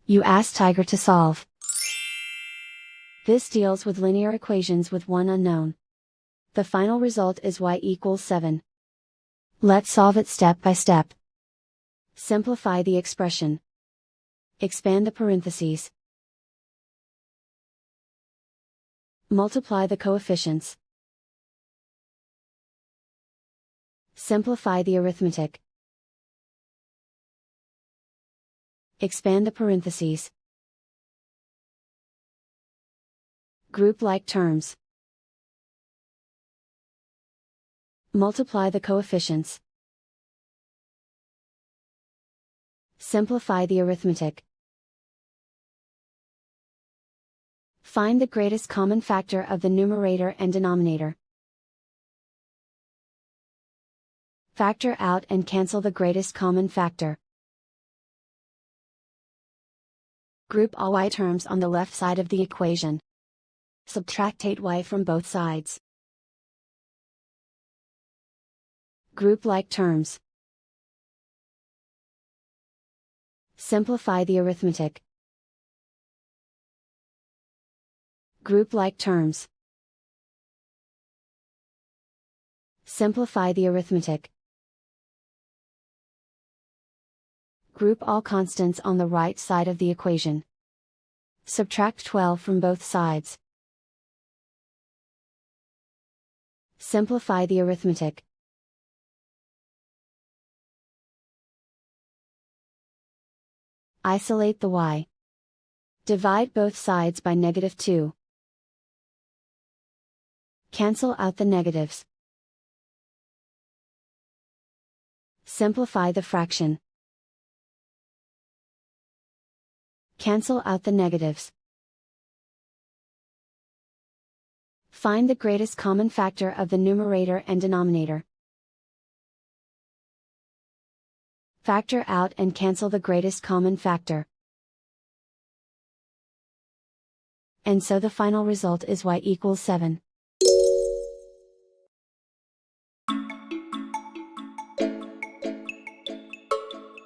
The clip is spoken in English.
You ask Tiger to solve. This deals with linear equations with one unknown. The final result is y equals 7. Let's solve it step by step. Simplify the expression. Expand the parentheses. Multiply the coefficients. Simplify the arithmetic. Expand the parentheses. Group like terms. Multiply the coefficients. Simplify the arithmetic. Find the greatest common factor of the numerator and denominator. Factor out and cancel the greatest common factor. Group all y terms on the left side of the equation. Subtract 8y from both sides. Group like terms. Simplify the arithmetic. Group like terms. Simplify the arithmetic. Group all constants on the right side of the equation. Subtract 12 from both sides. Simplify the arithmetic. Isolate the y. Divide both sides by -2. Cancel out the negatives. Simplify the fraction. Cancel out the negatives. Find the greatest common factor of the numerator and denominator. Factor out and cancel the greatest common factor. And so the final result is y equals 7.